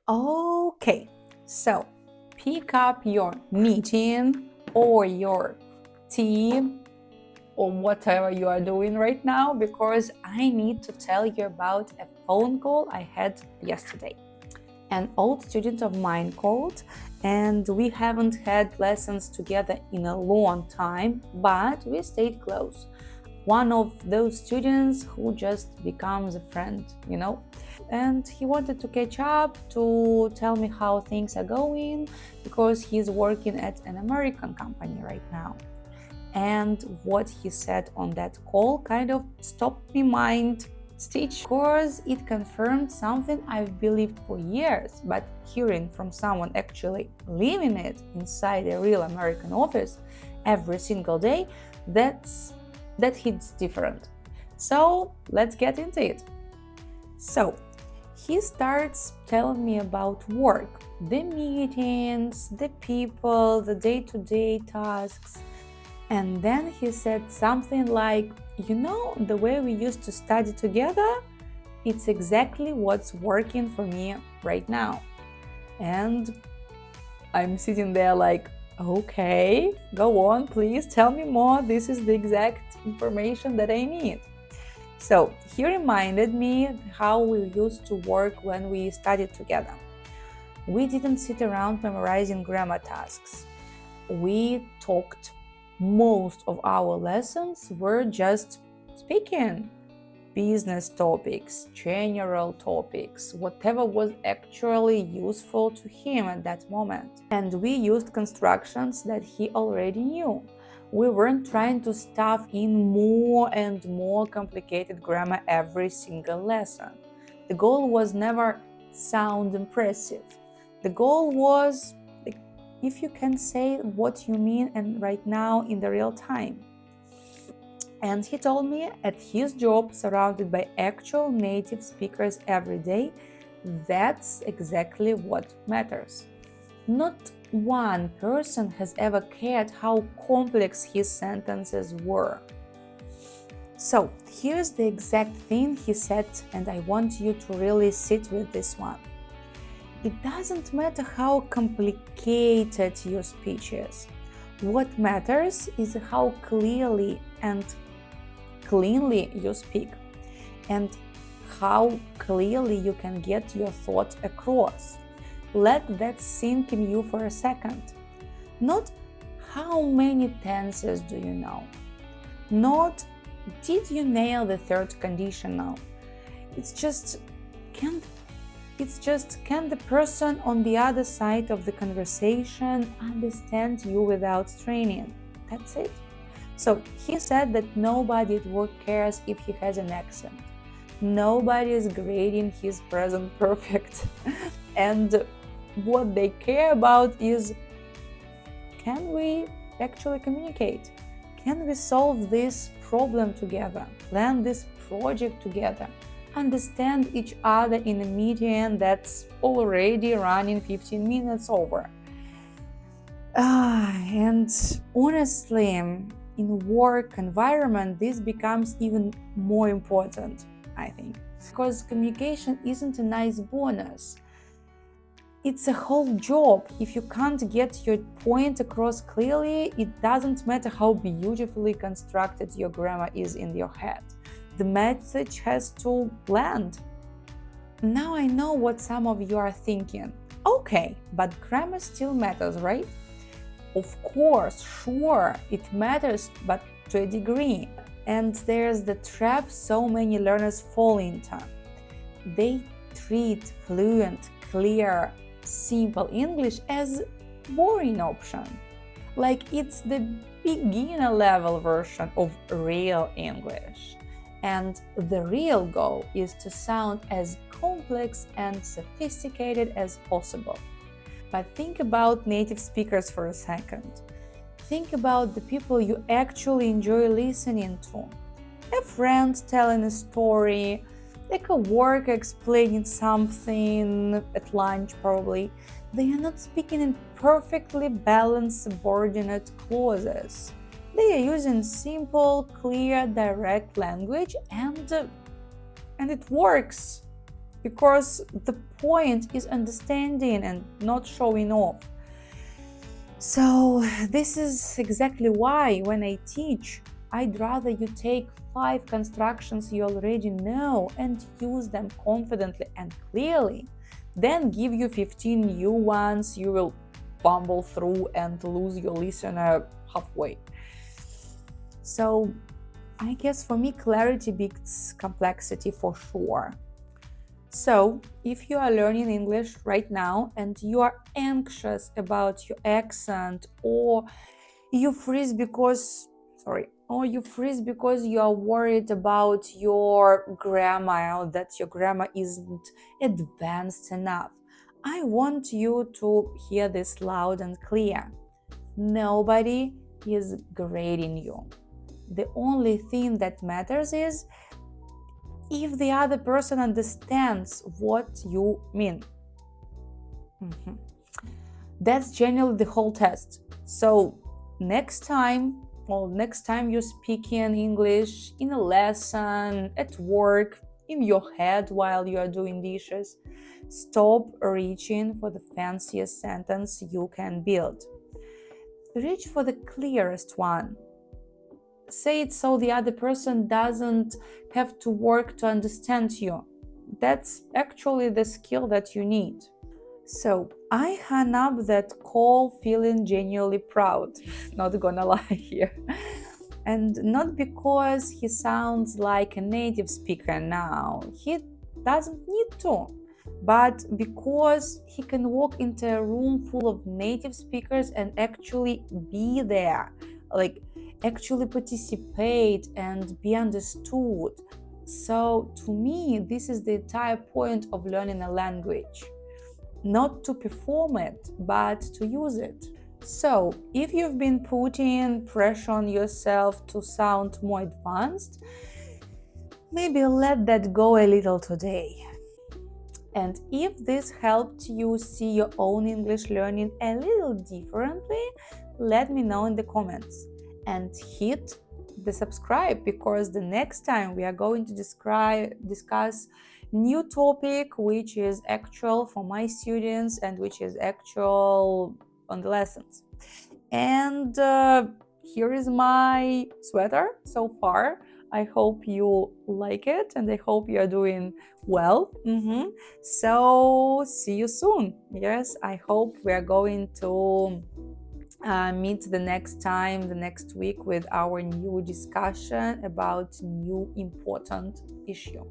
Okay, so pick up your knitting or your tea or whatever you are doing right now, because I need to tell you about a phone call I had yesterday. An old student of mine called, and we haven't had lessons together in a long time, but we stayed close. One of those students who just becomes a friend, And he wanted to catch up to tell me how things are going, because he's working at an American company right now. And what he said on that call kind of stopped me mind stitch, because it confirmed something I've believed for years, but hearing from someone actually living it inside a real American office every single day, that hits different. So let's get into it. So he starts telling me about work, the meetings, the people, the day-to-day tasks. And then he said something like, the way we used to study together, it's exactly what's working for me right now. And I'm sitting there like, okay, go on, please tell me more. This is the exact information that I need. So he reminded me how we used to work when we studied together. We didn't sit around memorizing grammar tasks. We talked. Most of our lessons were just speaking. Business topics, general topics, whatever was actually useful to him at that moment. And we used constructions that he already knew. We weren't trying to stuff in more and more complicated grammar every single lesson. The goal was never sound impressive. The goal was, if you can say what you mean and right now in the real time. And he told me at his job, surrounded by actual native speakers every day, that's exactly what matters. Not one person has ever cared how complex his sentences were. So here's the exact thing he said, and I want you to really sit with this one. It doesn't matter how complicated your speech is. What matters is how clearly and cleanly you speak, and how clearly you can get your thoughts across. Let that sink in you for a second. Not how many tenses do you know. Not did you nail the third conditional. It's just can the person on the other side of the conversation understand you without straining? That's it. So he said that nobody at work cares if he has an accent. Nobody is grading his present perfect. And what they care about is, can we actually communicate? Can we solve this problem together? Plan this project together? Understand each other in a meeting that's already running 15 minutes over? And honestly, in work environment, this becomes even more important, I think, because communication isn't a nice bonus. It's a whole job. If you can't get your point across clearly, it doesn't matter how beautifully constructed your grammar is in your head. The message has to land. Now I know what some of you are thinking. Okay, but grammar still matters, right? Of course, sure, it matters, but to a degree. And there's the trap so many learners fall into. They treat fluent, clear, simple English as boring option. Like it's the beginner level version of real English. And the real goal is to sound as complex and sophisticated as possible. But think about native speakers for a second. Think about the people you actually enjoy listening to. A friend telling a story, a coworker explaining something at lunch probably. They are not speaking in perfectly balanced subordinate clauses. They are using simple, clear, direct language and it works. because the point is understanding and not showing off. So this is exactly why when I teach, I'd rather you take 5 constructions you already know and use them confidently and clearly, than give you 15 new ones you will fumble through and lose your listener halfway. So I guess for me, clarity beats complexity for sure. So, if you are learning English right now and you are anxious about your accent, or you freeze because you are worried about your grammar, or that your grammar isn't advanced enough, I want you to hear this loud and clear. Nobody is grading you. The only thing that matters is if the other person understands what you mean. That's generally the whole test. So next time you're speaking English in a lesson, at work, in your head while you are doing dishes, stop reaching for the fanciest sentence you can build. Reach for the clearest one. Say it so the other person doesn't have to work to understand you. That's actually the skill that you need. So I hung up that call feeling genuinely proud, not gonna lie here. And not because he sounds like a native speaker now, he doesn't need to, but because he can walk into a room full of native speakers and actually be there, like actually participate and be understood. So to me, this is the entire point of learning a language. Not to perform it, but to use it. So if you've been putting pressure on yourself to sound more advanced, maybe let that go a little today. And if this helped you see your own English learning a little differently, let me know in the comments. And hit the subscribe, because the next time we are going to discuss new topic which is actual for my students and which is actual on the lessons. And here is my sweater so far. I hope you like it and I hope you are doing well. So see you soon. Yes, I hope we are going to meet the next week with our new discussion about new important issue.